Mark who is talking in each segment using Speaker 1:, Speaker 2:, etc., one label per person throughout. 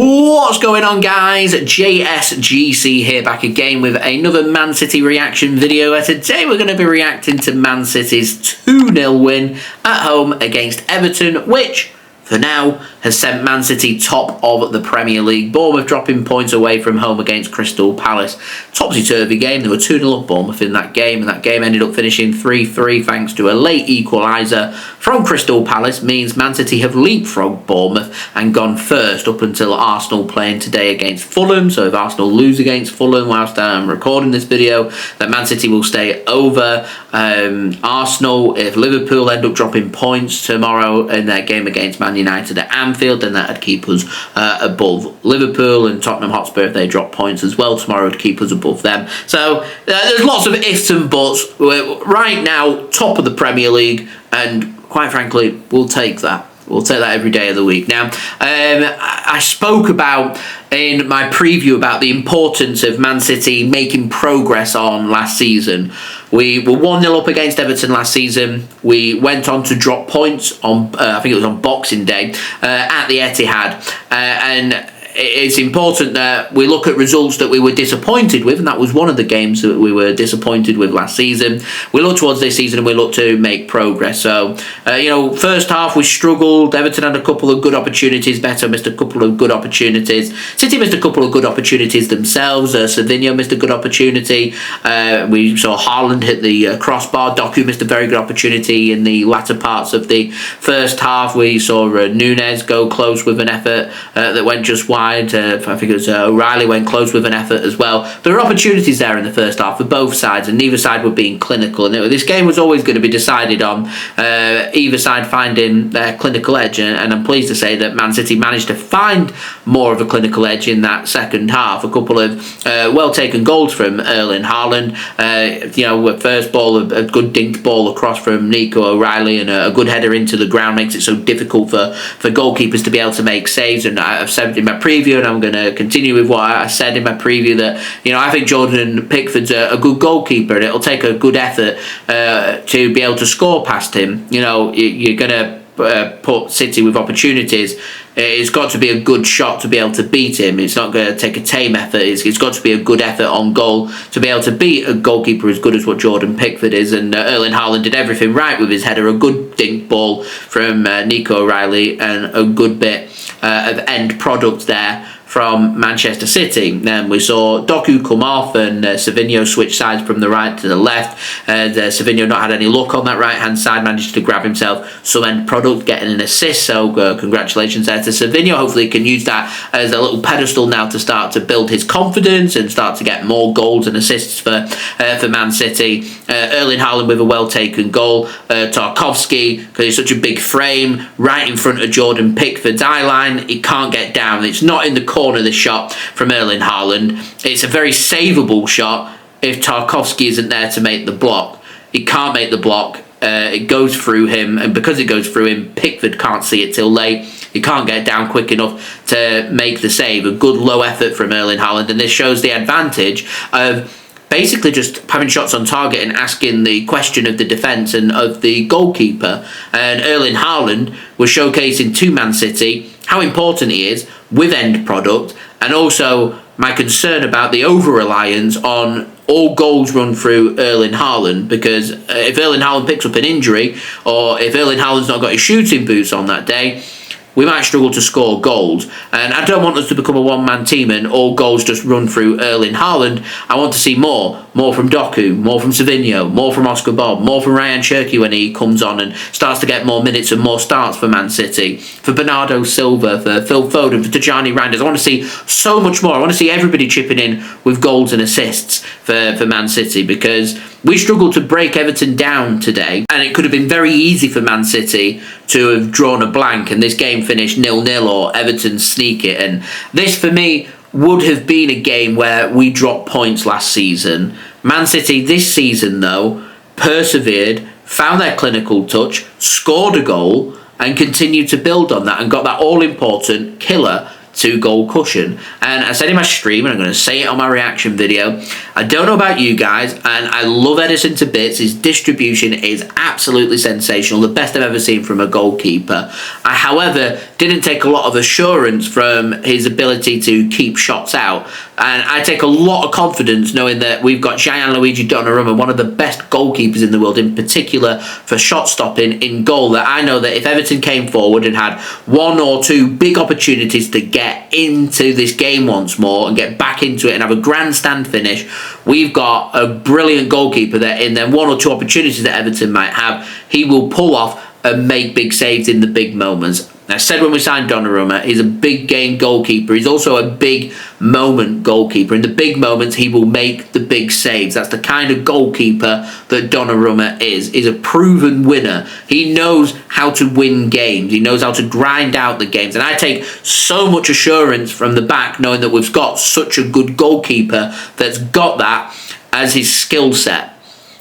Speaker 1: What's going on, guys? JSGC here, back again with another Man City reaction video. Today we're going to be reacting to Man City's 2-0 win at home against Everton, which for now has sent Man City top of the Premier League. Bournemouth dropping points away from home against Crystal Palace. Topsy-turvy game. They were 2-0 up Bournemouth in that game, and that game ended up finishing 3-3 thanks to a late equaliser from Crystal Palace. Means Man City have leapfrogged Bournemouth and gone first up until Arsenal playing today against Fulham. So if Arsenal lose against Fulham whilst I'm recording this video, then Man City will stay over Arsenal. If Liverpool end up dropping points tomorrow in their game against Man United at Anfield, then that would keep us above Liverpool, and Tottenham Hotspur, if they drop points as well tomorrow, would keep us above them. So there's lots of ifs and buts. We're right now top of the Premier League, and quite frankly, we'll take that. We'll take that every day of the week. Now, I spoke about in my preview about the importance of Man City making progress on last season. We were 1-0 up against Everton last season. We went on to drop points on, I think it was on Boxing Day, at the Etihad. And it's important that we look at results that we were disappointed with, and that was one of the games that we were disappointed with last season. We look towards this season and we look to make progress. So, first half we struggled. Everton had a couple of good opportunities. Beto missed a couple of good opportunities. City missed a couple of good opportunities themselves. Savinho missed a good opportunity. We saw Haaland hit the crossbar. Doku missed a very good opportunity in the latter parts of the first half. We saw Nunes go close with an effort that went just wide. I think it was O'Reilly went close with an effort as well. There were opportunities there in the first half for both sides, and neither side were being clinical. And this game was always going to be decided on either side finding their clinical edge. And I'm pleased to say that Man City managed to find more of a clinical edge in that second half. A couple of well-taken goals from Erling Haaland. First ball, a good dinked ball across from Nico O'Reilly, and a good header into the ground makes it so difficult for goalkeepers to be able to make saves. And I've said in my preview, and I'm going to continue with what I said in my preview, that I think Jordan Pickford's a good goalkeeper, and it'll take a good effort to be able to score past him. You're going to put City with opportunities. It's got to be a good shot to be able to beat him. It's not going to take a tame effort. It's got to be a good effort on goal to be able to beat a goalkeeper as good as what Jordan Pickford is. And Erling Haaland did everything right with his header. A good dink ball from Nico O'Reilly, and a good bit of end product there from Manchester City. Then we saw Doku come off, and Savinho switch sides from the right to the left. Savinho not had any luck on that right-hand side, managed to grab himself some end product, getting an assist. So congratulations there to Savinho. Hopefully he can use that as a little pedestal now to start to build his confidence and start to get more goals and assists for Man City. Erling Haaland with a well-taken goal. Tarkowski, because he's such a big frame, right in front of Jordan Pickford's eye line. He can't get down. It's not in the corner, the shot from Erling Haaland. It's a very savable shot if Tarkowski isn't there to make the block. He can't make the block. It goes through him, and because it goes through him, Pickford can't see it till late. He can't get down quick enough to make the save. A good low effort from Erling Haaland, and this shows the advantage of basically just having shots on target and asking the question of the defence and of the goalkeeper. And Erling Haaland was showcasing to Man City how important he is with end product, and also my concern about the over-reliance on all goals run through Erling Haaland, because if Erling Haaland picks up an injury, or if Erling Haaland's not got his shooting boots on that day, we might struggle to score goals. And I don't want us to become a one-man team and all goals just run through Erling Haaland. I want to see more from Doku, more from Savinho, more from Oscar Bobb, more from Rayan Cherki when he comes on and starts to get more minutes and more starts for Man City, for Bernardo Silva, for Phil Foden, for Tijjani Reijnders. I want to see so much more. I want to see everybody chipping in with goals and assists for Man City, because we struggled to break Everton down today, and it could have been very easy for Man City to have drawn a blank and this game finished 0-0, or Everton sneak it. And this, for me, would have been a game where we dropped points last season. Man City this season, though, persevered, found their clinical touch, scored a goal, and continued to build on that, and got that all-important killer 2-goal cushion. And I said in my stream, and I'm going to say it on my reaction video, I don't know about you guys, and I love Edison to bits. His distribution is absolutely sensational, the best I've ever seen from a goalkeeper. I, however, didn't take a lot of assurance from his ability to keep shots out. And I take a lot of confidence knowing that we've got Gianluigi Donnarumma, one of the best goalkeepers in the world, in particular for shot stopping in goal, that I know that if Everton came forward and had one or two big opportunities to get into this game once more and get back into it and have a grandstand finish, we've got a brilliant goalkeeper that in them one or two opportunities that Everton might have, he will pull off and make big saves in the big moments. I said when we signed Donnarumma, he's a big game goalkeeper. He's also a big moment goalkeeper. In the big moments, he will make the big saves. That's the kind of goalkeeper that Donnarumma is. He's a proven winner. He knows how to win games. He knows how to grind out the games. And I take so much assurance from the back knowing that we've got such a good goalkeeper that's got that as his skill set.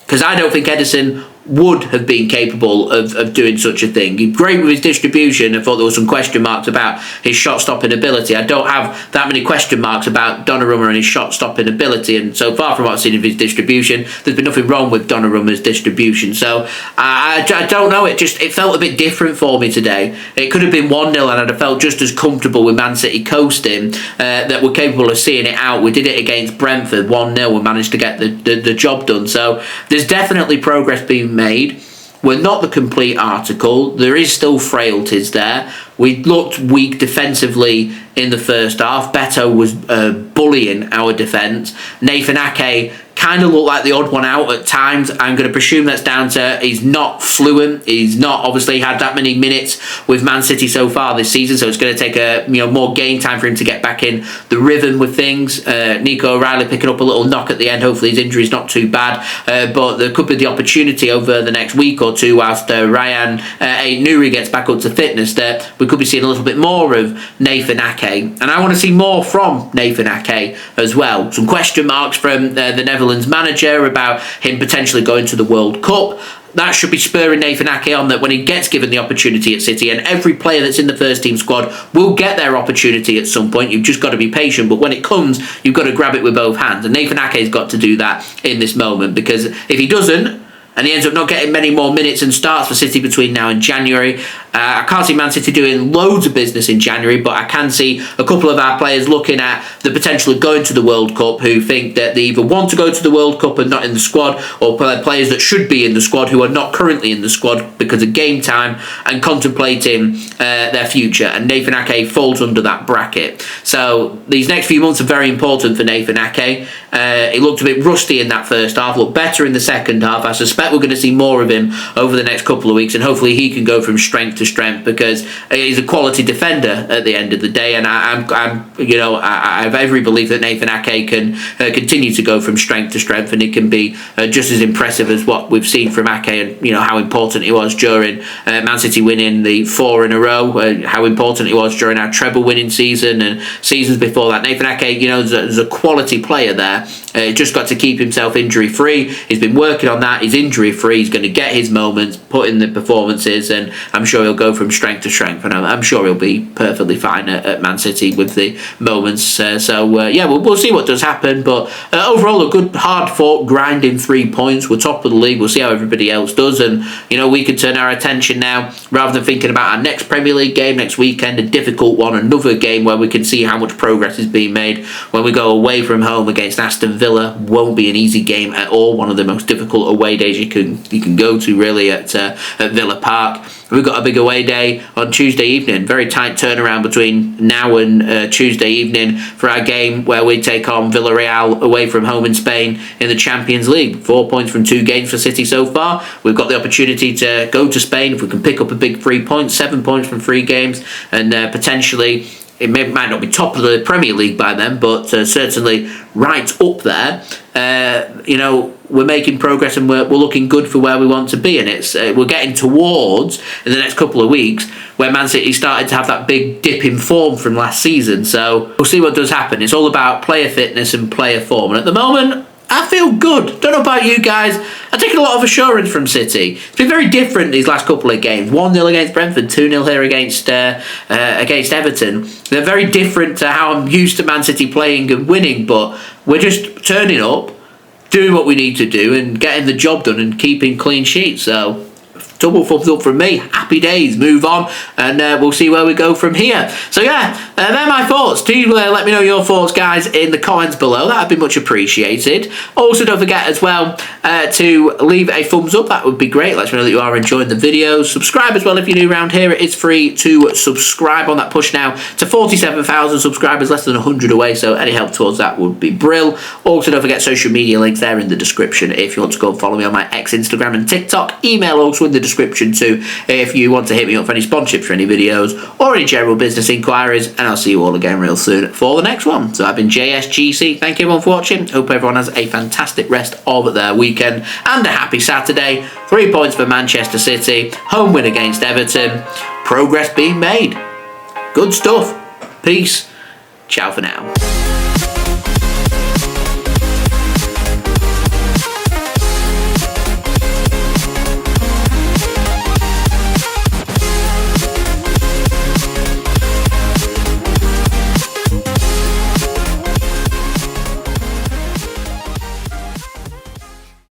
Speaker 1: Because I don't think Edison would have been capable of doing such a thing. He's great with his distribution. I thought there were some question marks about his shot-stopping ability. I don't have that many question marks about Donnarumma and his shot-stopping ability, and so far from what I've seen of his distribution, there's been nothing wrong with Donnarumma's distribution. So I don't know, it felt a bit different for me today. It could have been 1-0 and I'd have felt just as comfortable with Man City coasting, that we're capable of seeing it out. We did it against Brentford, 1-0, we managed to get the job done. So there's definitely progress being made. We're not the complete article. There is still frailties there. We looked weak defensively in the first half. Beto was bullying our defence. Nathan Ake kind of looked like the odd one out at times. I'm going to presume that's down to he's not fluent. He's not obviously had that many minutes with Man City so far this season, so it's going to take more game time for him to get back in the rhythm with things. Nico O'Reilly picking up a little knock at the end. Hopefully his injury's not too bad, but there could be the opportunity over the next week or two whilst Rayan Ait-Nouri gets back up to fitness that we could be seeing a little bit more of Nathan Ake, and I want to see more from Nathan Ake as well. Some question marks from the Netherlands manager about him potentially going to the World Cup. That should be spurring Nathan Ake on, that when he gets given the opportunity at City, and every player that's in the first team squad will get their opportunity at some point, you've just got to be patient, but when it comes, you've got to grab it with both hands, and Nathan Ake's got to do that in this moment, because if he doesn't, and he ends up not getting many more minutes and starts for City between now and January, I can't see Man City doing loads of business in January, but I can see a couple of our players looking at the potential of going to the World Cup who think that they either want to go to the World Cup and not in the squad, or players that should be in the squad who are not currently in the squad because of game time and contemplating their future. And Nathan Ake falls under that bracket. So these next few months are very important for Nathan Ake. He looked a bit rusty in that first half, looked better in the second half. I suspect we're going to see more of him over the next couple of weeks, and hopefully he can go from strength to strength, because he's a quality defender at the end of the day, and I have every belief that Nathan Ake can continue to go from strength to strength, and he can be just as impressive as what we've seen from Ake, and how important he was during Man City winning the 4 in a row, how important he was during our treble winning season and seasons before that. Nathan Ake, there's a quality player there. Just got to keep himself injury free. He's been working on that. He's injury free. He's going to get his moments, put in the performances, and I'm sure he'll go from strength to strength. And I'm sure he'll be perfectly fine at Man City with the moments. We'll see what does happen. But overall, a good, hard-fought, grinding 3 points. We're top of the league. We'll see how everybody else does. And, we can turn our attention now, rather than thinking about our next Premier League game next weekend, a difficult one, another game where we can see how much progress is being made when we go away from home against Aston Villa. Won't be an easy game at all. One of the most difficult away days you can go to, really, at Villa Park. We've got a big away day on Tuesday evening. Very tight turnaround between now and Tuesday evening for our game where we take on Villarreal away from home in Spain in the Champions League. 4 points from 2 games for City so far. We've got the opportunity to go to Spain if we can pick up a big 3 points, 7 points from 3 games, and potentially it might not be top of the Premier League by then, but certainly right up there. We're making progress, and we're looking good for where we want to be, and we're getting towards, in the next couple of weeks, where Man City started to have that big dip in form from last season. So we'll see what does happen. It's all about player fitness and player form, and at the moment, I feel good. Don't know about you guys. I've taken a lot of assurance from City. It's been very different these last couple of games. 1-0 against Brentford, 2-0 here against Everton. They're very different to how I'm used to Man City playing and winning, but we're just turning up, doing what we need to do, and getting the job done and keeping clean sheets. So double thumbs up from me. Happy days, move on, and we'll see where we go from here. So yeah, they're my thoughts. Do let me know your thoughts, guys, in the comments below. That'd be much appreciated. Also, don't forget as well to leave a thumbs up. That would be great. Let me know that you are enjoying the videos. Subscribe as well if you're new around here. It is free to subscribe. On that push now to 47,000 subscribers, less than 100 away, so any help towards that would be brill. Also, don't forget social media links there in the description if you want to go and follow me on my X, Instagram and TikTok. Email also in the description too if you want to hit me up for any sponsorship for any videos or any general business inquiries, and I'll see you all again real soon for the next one. So I've been JSGC. Thank you everyone for watching. Hope everyone has a fantastic rest of their weekend and a happy Saturday. 3 points for Manchester City. Home win against Everton. Progress being made. Good stuff. Peace. Ciao for now.